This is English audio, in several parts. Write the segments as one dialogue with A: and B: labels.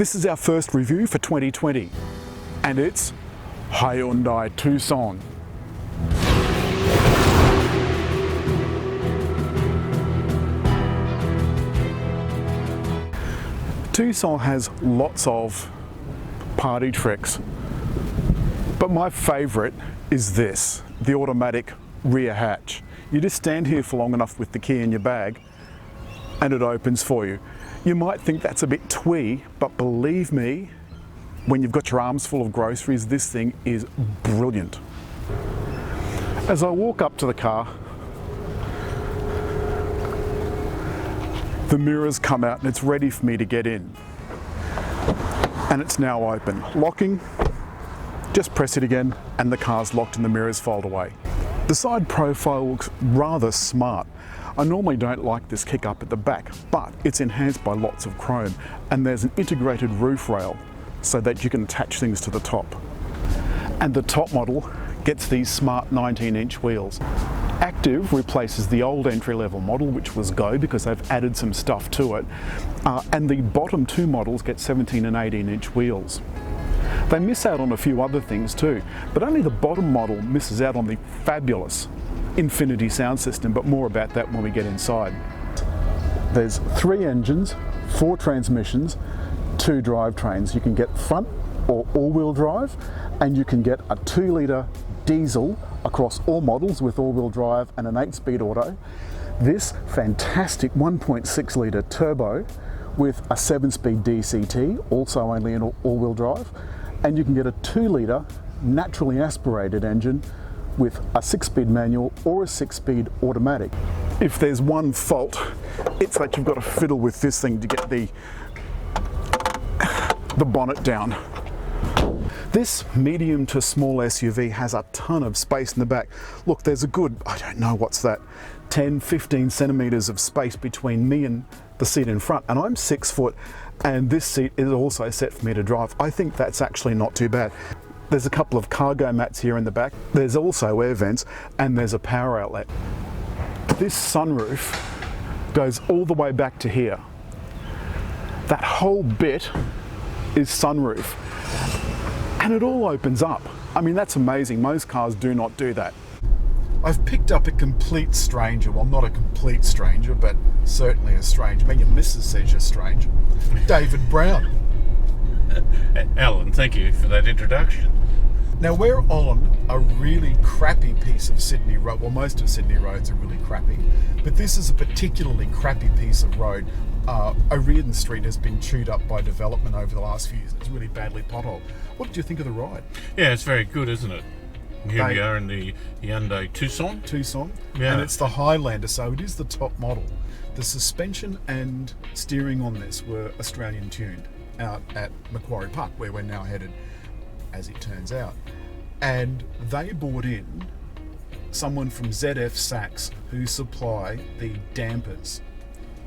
A: This is our first review for 2020, and it's Hyundai Tucson. Tucson has lots of party tricks, but my favourite is this, the automatic rear hatch. You just stand here for long enough with the key in your bag and it opens for you. You might think that's a bit twee, but believe me, when you've got your arms full of groceries, this thing is brilliant. As I walk up to the car, the mirrors come out and it's ready for me to get in. And it's now open. Locking, just press it again and the car's locked and the mirrors fold away. The side profile looks rather smart. I normally don't like this kick up at the back, but it's enhanced by lots of chrome, and there's an integrated roof rail so that you can attach things to the top. And the top model gets these smart 19-inch wheels. Active replaces the old entry-level model, which was Go, because they've added some stuff to it, and the bottom two models get 17 and 18-inch wheels. They miss out on a few other things too, but only the bottom model misses out on the fabulous Infinity sound system, but more about that when we get inside. There's 3 engines, 4 transmissions, 2 drivetrains. You can get front or all-wheel drive, and you can get a 2-litre diesel across all models with all-wheel drive and an 8-speed auto. This fantastic 1.6-litre turbo with a 7-speed DCT, also only in all-wheel drive, and you can get a 2-litre naturally aspirated engine with a 6-speed manual or a 6-speed automatic. If there's one fault, it's that you've got to fiddle with this thing to get the bonnet down. This medium to small SUV has a ton of space in the back. Look, there's a good, I don't know what's that, 10, 15 centimetres of space between me and the seat in front, and I'm 6 foot, and this seat is also set for me to drive. I think that's actually not too bad. There's a couple of cargo mats here in the back. There's also air vents, and there's a power outlet. This sunroof goes all the way back to here. That whole bit is sunroof, and it all opens up. I mean, that's amazing. Most cars do not do that. I've picked up a complete stranger. Well, not a complete stranger, but certainly a stranger. I mean, your missus says you're strange. David Brown.
B: Alan, thank you for that introduction.
A: Now, we're on a really crappy piece of Sydney road. Well, most of Sydney roads are really crappy, but this is a particularly crappy piece of road. O'Riordan Street has been chewed up by development over the last few years. It's really badly potholed. What did you think of the ride?
B: Yeah, it's very good, isn't it? Here we are in the Hyundai Tucson.
A: Yeah. And it's the Highlander, so it is the top model. The suspension and steering on this were Australian tuned out at Macquarie Park, where we're now headed, as it turns out. And they brought in someone from ZF Sachs who supply the dampers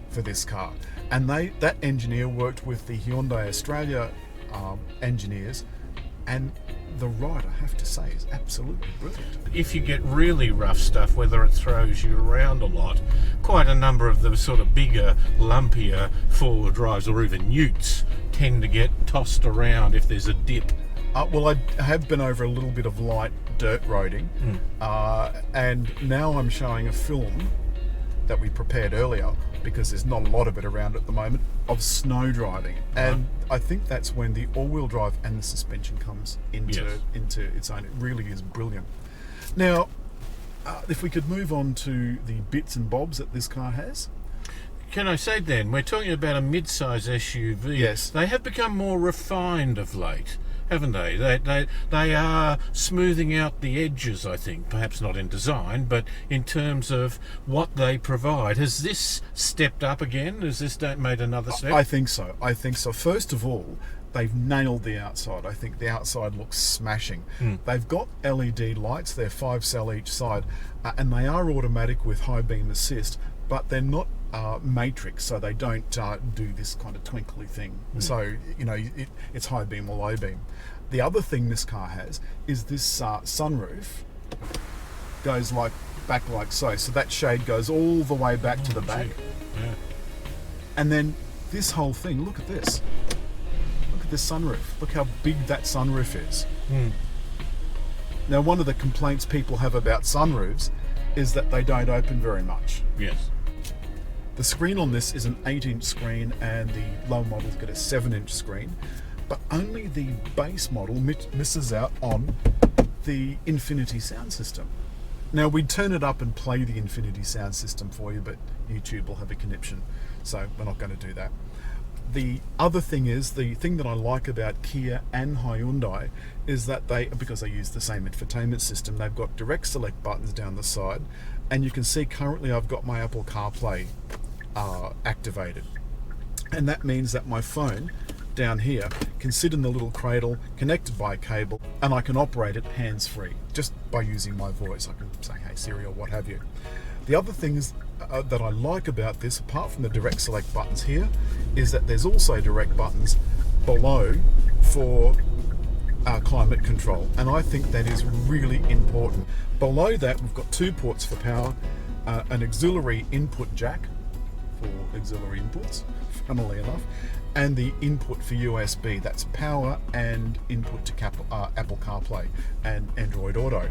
A: for this car. And that engineer worked with the Hyundai Australia engineers, and the ride, I have to say, is absolutely brilliant.
B: If you get really rough stuff, whether it throws you around a lot, quite a number of the sort of bigger, lumpier four-wheel drives or even utes tend to get tossed around if there's a dip.
A: Well, I have been over a little bit of light dirt roading, and now I'm showing a film that we prepared earlier, because there's not a lot of it around at the moment, of snow driving. And I think that's when the all-wheel drive and the suspension comes into its own. It really is brilliant. Now, if we could move on to the bits and bobs that this car has.
B: Can I say then, we're talking about a mid-size SUV.
A: Yes.
B: They have become more refined of late, haven't they? They are smoothing out the edges, I think, perhaps not in design, but in terms of what they provide. Has this stepped up again? Has this made another step?
A: I think so. First of all, they've nailed the outside. I think the outside looks smashing. They've got LED lights, they're 5-cell each side, and they are automatic with high beam assist, but they're not matrix, so they don't do this kind of twinkly thing. So, you know, it's high beam or low beam. The other thing this car has is this sunroof goes back like so. So that shade goes all the way back to the back.
B: Yeah.
A: And then this whole thing, look at this. this sunroof. Look how big that sunroof is.
B: Mm.
A: Now, one of the complaints people have about sunroofs is that they don't open very much.
B: Yes.
A: The screen on this is an 8-inch screen, and the low models get a 7-inch screen, but only the base model misses out on the Infinity sound system. Now, we'd turn it up and play the Infinity sound system for you, but YouTube will have a conniption, so we're not going to do that. The other thing is, the thing that I like about Kia and Hyundai is that because they use the same infotainment system, they've got direct select buttons down the side, and you can see currently I've got my Apple CarPlay activated. And that means that my phone down here can sit in the little cradle connected by a cable, and I can operate it hands-free just by using my voice. I can say, hey Siri, or what have you. The other things that I like about this, apart from the direct select buttons here, is that there's also direct buttons below for climate control, and I think that is really important. Below that, we've got 2 ports for power, an auxiliary input jack for auxiliary inputs, funnily enough, and the input for USB. That's power and input to Apple CarPlay and Android Auto.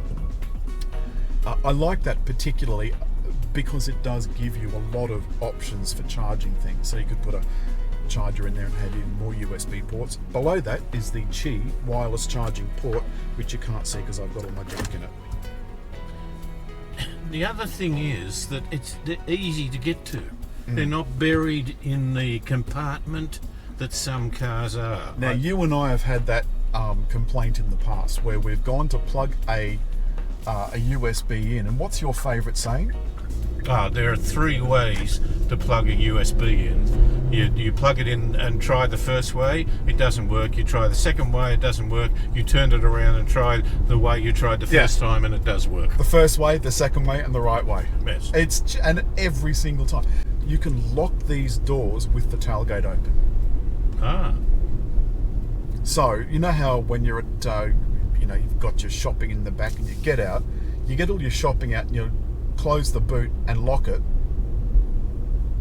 A: I like that particularly because it does give you a lot of options for charging things. So you could put a charger in there and have even more USB ports. Below that is the Qi wireless charging port, which you can't see because I've got all my junk in it.
B: The other thing is that they're easy to get to. They're not buried in the compartment that some cars are.
A: Now, you and I have had that complaint in the past where we've gone to plug a USB in, and what's your favourite saying?
B: There are 3 ways to plug a USB in. You plug it in and try the first way, it doesn't work. You try the second way, it doesn't work. You turn it around and try the way you tried the first time, and it does work. The
A: first way, the second way, and the right way.
B: Yes.
A: And every single time. You can lock these doors with the tailgate open. So, you know how when you're at, you've got your shopping in the back and you get out, you get all your shopping out and you close the boot and lock it,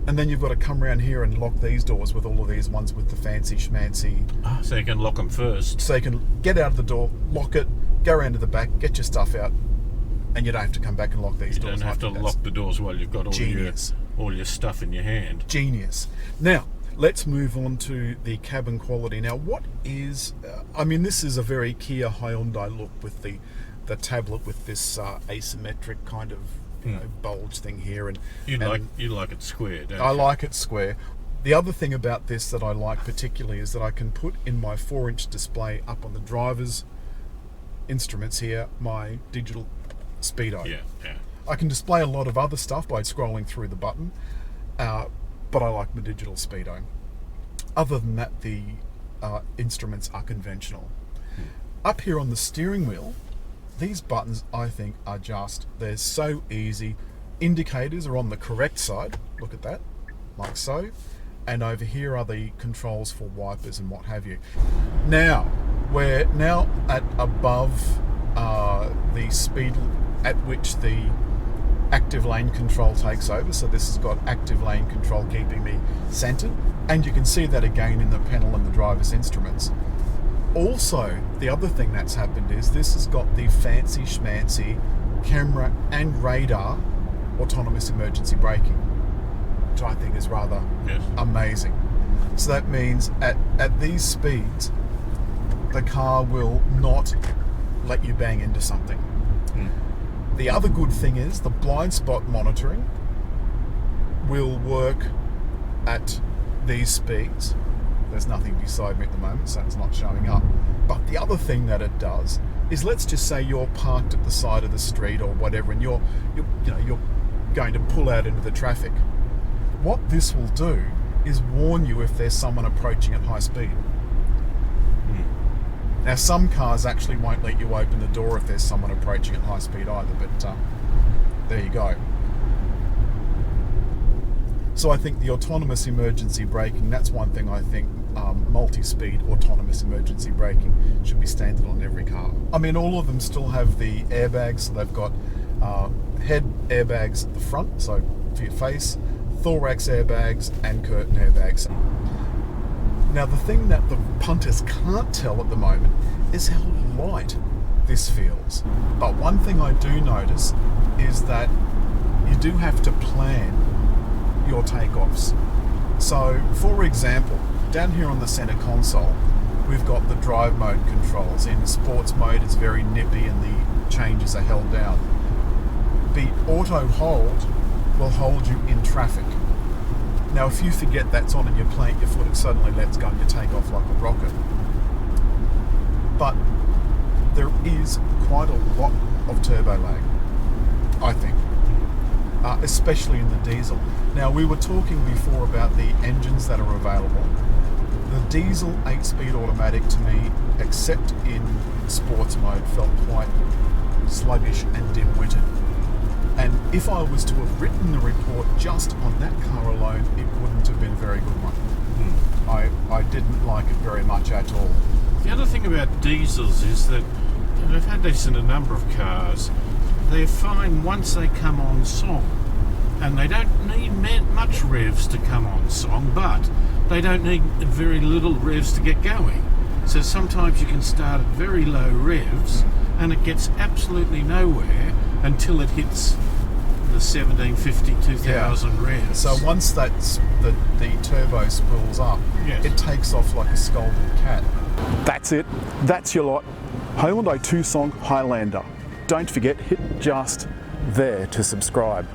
A: and then you've got to come around here and lock these doors with all of these ones with the fancy schmancy.
B: So you can lock them first.
A: So you can get out of the door, lock it, go around to the back, get your stuff out, and you don't have to come back and lock these doors.
B: You don't have to lock the doors while you've got all your stuff in your hand.
A: Genius. Now, let's move on to the cabin quality. Now, what is... this is a very Kia Hyundai look with the tablet with this asymmetric kind of bulge thing here. And you
B: like it square, don't you?
A: I like it square. The other thing about this that I like particularly is that I can put in my 4-inch display up on the driver's instruments here my digital speedo.
B: Yeah.
A: I can display a lot of other stuff by scrolling through the button, but I like my digital speedo. Other than that, the instruments are conventional. Up here on the steering wheel, these buttons, I think, they're so easy. Indicators are on the correct side, look at that, like so. And over here are the controls for wipers and what have you. Now, we're now at above the speed at which the active lane control takes over. So this has got active lane control keeping me centered. And you can see that again in the panel and the driver's instruments. Also, the other thing that's happened is this has got the fancy schmancy camera and radar autonomous emergency braking, which I think is rather amazing. So that means at these speeds, the car will not let you bang into something. The other good thing is the blind spot monitoring will work at these speeds. There's nothing beside me at the moment, so it's not showing up. But the other thing that it does is, let's just say you're parked at the side of the street or whatever, and you're going to pull out into the traffic. What this will do is warn you if there's someone approaching at high speed. Now, some cars actually won't let you open the door if there's someone approaching at high speed either, but there you go. So I think the autonomous emergency braking, that's one thing I think multi-speed autonomous emergency braking should be standard on every car. All of them still have the airbags, so they've got head airbags at the front, so for your face, thorax airbags and curtain airbags. Now the thing that the punters can't tell at the moment is how light this feels. But one thing I do notice is that you do have to plan your takeoffs. So for example, down here on the center console, we've got the drive mode controls. In sports mode, it's very nippy and the changes are held down. The auto hold will hold you in traffic. Now, if you forget that's on and you plant your foot, it suddenly lets go and you take off like a rocket. But there is quite a lot of turbo lag, I think, especially in the diesel. Now, we were talking before about the engines that are available. The diesel 8-speed automatic to me, except in sports mode, felt quite sluggish and dim-witted. And if I was to have written the report just on that car alone, it wouldn't have been a very good one. I didn't like it very much at all.
B: The other thing about diesels is that, and I've had this in a number of cars, they're fine once they come on song. And they don't need much revs to come on song, but they don't need very little revs to get going. So sometimes you can start at very low revs and it gets absolutely nowhere until it hits the 1750, 2000 revs.
A: So once that's the turbo spools up,
B: yes,
A: it takes off like a scolded cat. That's it. That's your lot. Hyundai Tucson Highlander. Don't forget, hit just there to subscribe.